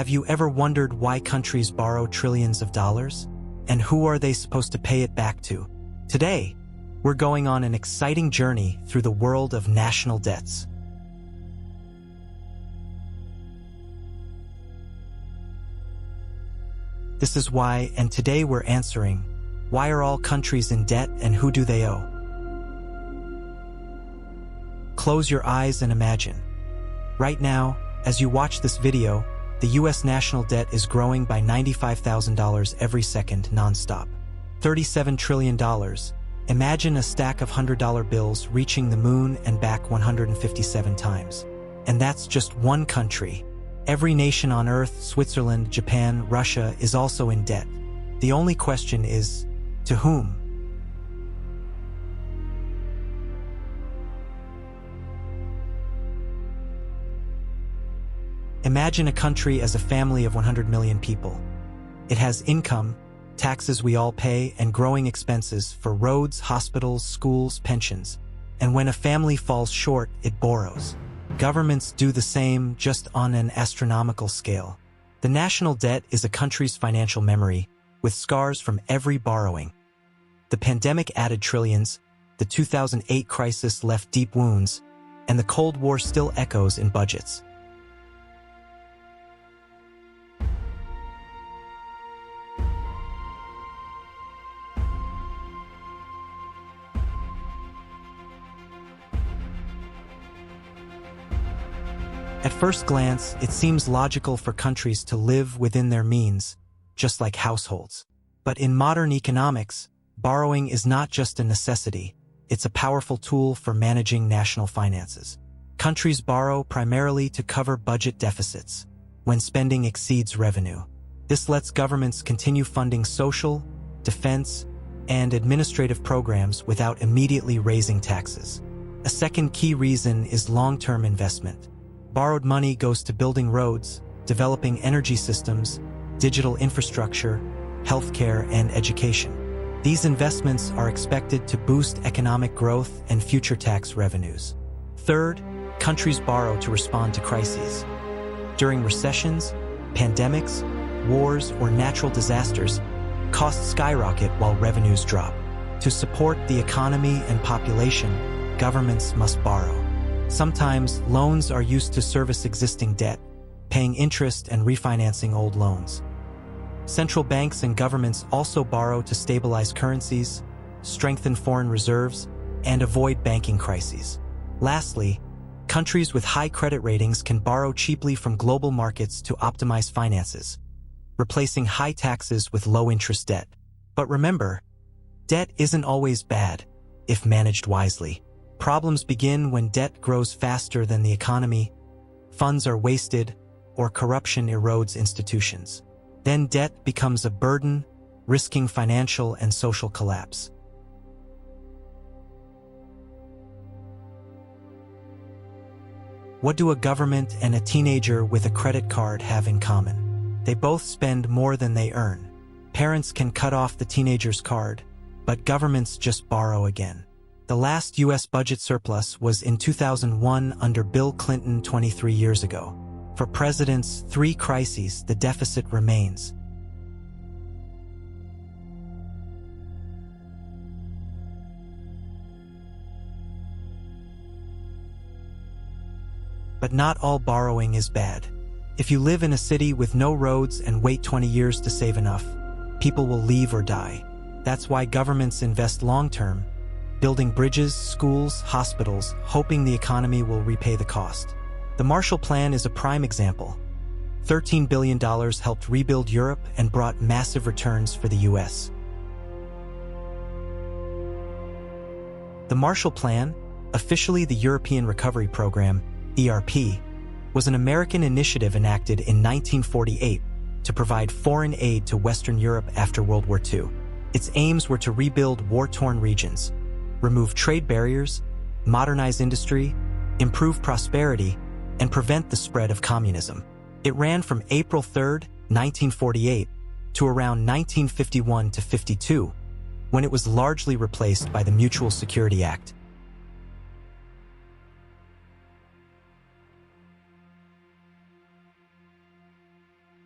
Have you ever wondered why countries borrow trillions of dollars? And who are they supposed to pay it back to? Today, we're going on an exciting journey through the world of national debts. This is why, and today we're answering, why are all countries in debt and who do they owe? Close your eyes and imagine. Right now, as you watch this video, the US national debt is growing by $95,000 every second nonstop. $37 trillion. Imagine a stack of $100 bills reaching the moon and back 157 times. And that's just one country. Every nation on Earth, Switzerland, Japan, Russia, is also in debt. The only question is, to whom? Imagine a country as a family of 100 million people. It has income, taxes we all pay, and growing expenses for roads, hospitals, schools, pensions. And when a family falls short, it borrows. Governments do the same, just on an astronomical scale. The national debt is a country's financial memory, with scars from every borrowing. The pandemic added trillions, the 2008 crisis left deep wounds, and the Cold War still echoes in budgets. At first glance, it seems logical for countries to live within their means, just like households. But in modern economics, borrowing is not just a necessity, it's a powerful tool for managing national finances. Countries borrow primarily to cover budget deficits, when spending exceeds revenue. This lets governments continue funding social, defense, and administrative programs without immediately raising taxes. A second key reason is long-term investment. Borrowed money goes to building roads, developing energy systems, digital infrastructure, healthcare, and education. These investments are expected to boost economic growth and future tax revenues. Third, countries borrow to respond to crises. During recessions, pandemics, wars, or natural disasters, costs skyrocket while revenues drop. To support the economy and population, governments must borrow. Sometimes, loans are used to service existing debt, paying interest and refinancing old loans. Central banks and governments also borrow to stabilize currencies, strengthen foreign reserves, and avoid banking crises. Lastly, countries with high credit ratings can borrow cheaply from global markets to optimize finances, replacing high taxes with low-interest debt. But remember, debt isn't always bad, if managed wisely. Problems begin when debt grows faster than the economy, funds are wasted, or corruption erodes institutions. Then debt becomes a burden, risking financial and social collapse. What do a government and a teenager with a credit card have in common? They both spend more than they earn. Parents can cut off the teenager's card, but governments just borrow again. The last U.S. budget surplus was in 2001 under Bill Clinton 23 years ago. For presidents' three crises, the deficit remains. But not all borrowing is bad. If you live in a city with no roads and wait 20 years to save enough, people will leave or die. That's why governments invest long-term, building bridges, schools, hospitals, hoping the economy will repay the cost. The Marshall Plan is a prime example. $13 billion helped rebuild Europe and brought massive returns for the US. The Marshall Plan, officially the European Recovery Program, ERP, was an American initiative enacted in 1948 to provide foreign aid to Western Europe after World War II. Its aims were to rebuild war-torn regions, remove trade barriers, modernize industry, improve prosperity, and prevent the spread of communism. It ran from April 3, 1948, to around 1951 to 52, when it was largely replaced by the Mutual Security Act.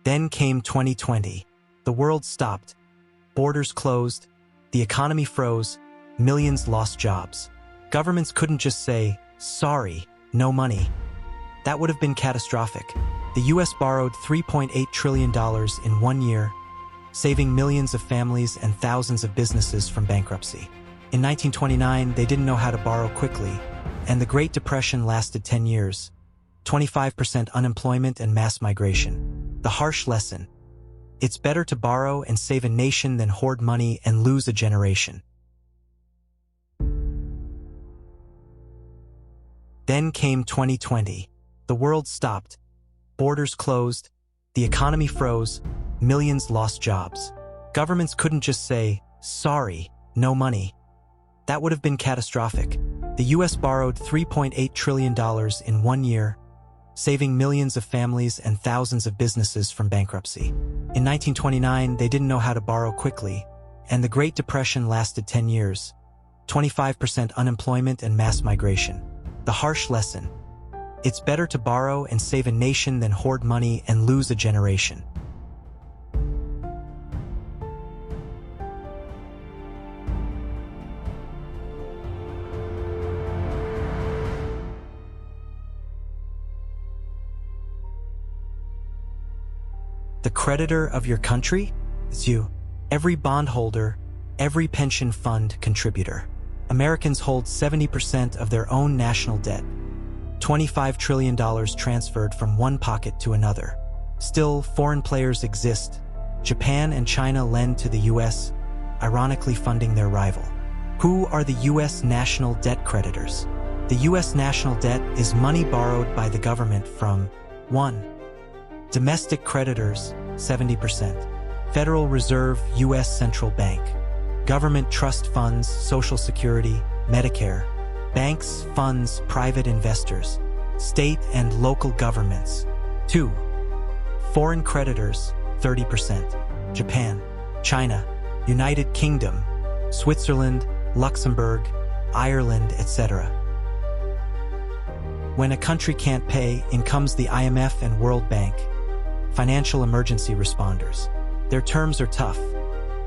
Then came 2020. The world stopped. Borders closed. The economy froze. Millions lost jobs. Governments couldn't just say, sorry, no money. That would have been catastrophic. The US borrowed $3.8 trillion in 1 year, saving millions of families and thousands of businesses from bankruptcy. In 1929, they didn't know how to borrow quickly, and the Great Depression lasted 10 years. 25% unemployment and mass migration. The harsh lesson: it's better to borrow and save a nation than hoard money and lose a generation. Then came 2020. The world stopped. Borders closed. The economy froze. Millions lost jobs. Governments couldn't just say, sorry, no money. That would have been catastrophic. The US borrowed $3.8 trillion in 1 year, saving millions of families and thousands of businesses from bankruptcy. In 1929, they didn't know how to borrow quickly, and the Great Depression lasted 10 years. 25% unemployment and mass migration. The harsh lesson: it's better to borrow and save a nation than hoard money and lose a generation. The creditor of your country? It's you. Every bondholder, every pension fund contributor. Americans hold 70% of their own national debt. $25 trillion transferred from one pocket to another. Still, foreign players exist. Japan and China lend to the US, ironically funding their rival. Who are the US national debt creditors? The US national debt is money borrowed by the government from 1. Domestic creditors, 70%. Federal Reserve, US Central Bank. Government trust funds, Social Security, Medicare. Banks, funds, private investors. State and local governments. 2. Foreign creditors, 30%. Japan, China, United Kingdom, Switzerland, Luxembourg, Ireland, etc. When a country can't pay, in comes the IMF and World Bank. Financial emergency responders. Their terms are tough.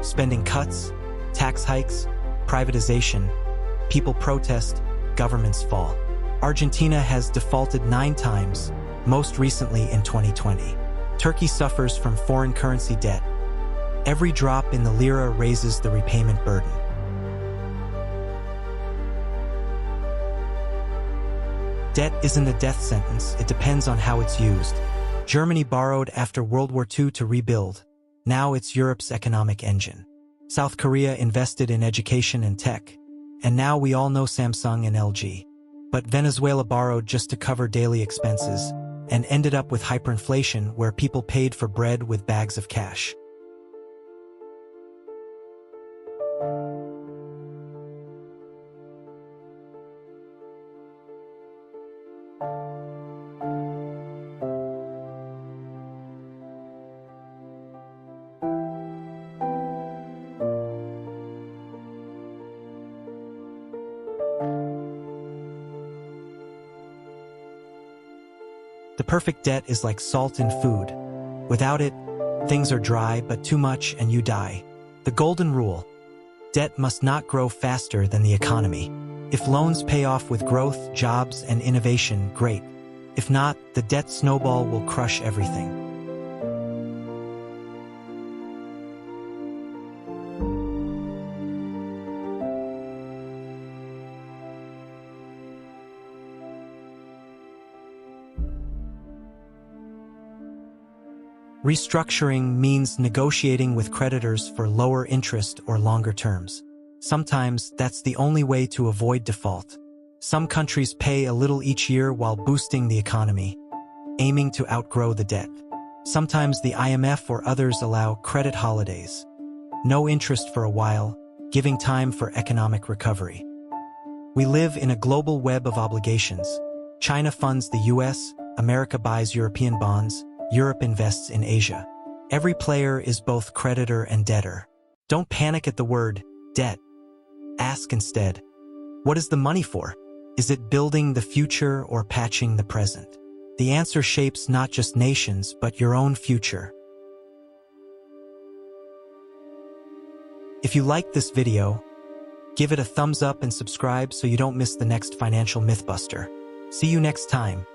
Spending cuts, tax hikes, privatization. People protest, governments fall. Argentina has defaulted 9 times, most recently in 2020. Turkey suffers from foreign currency debt. Every drop in the lira raises the repayment burden. Debt isn't a death sentence, it depends on how it's used. Germany borrowed after World War II to rebuild. Now it's Europe's economic engine. South Korea invested in education and tech. And now we all know Samsung and LG. But Venezuela borrowed just to cover daily expenses and ended up with hyperinflation where people paid for bread with bags of cash. The perfect debt is like salt in food. Without it, things are dry, but too much and you die. The golden rule: debt must not grow faster than the economy. If loans pay off with growth, jobs, and innovation, great. If not, the debt snowball will crush everything. Restructuring means negotiating with creditors for lower interest or longer terms. Sometimes that's the only way to avoid default. Some countries pay a little each year while boosting the economy, aiming to outgrow the debt. Sometimes the IMF or others allow credit holidays. No interest for a while, giving time for economic recovery. We live in a global web of obligations. China funds the US, America buys European bonds, Europe invests in Asia. Every player is both creditor and debtor. Don't panic at the word debt. Ask instead, what is the money for? Is it building the future or patching the present? The answer shapes not just nations, but your own future. If you liked this video, give it a thumbs up and subscribe so you don't miss the next financial mythbuster. See you next time.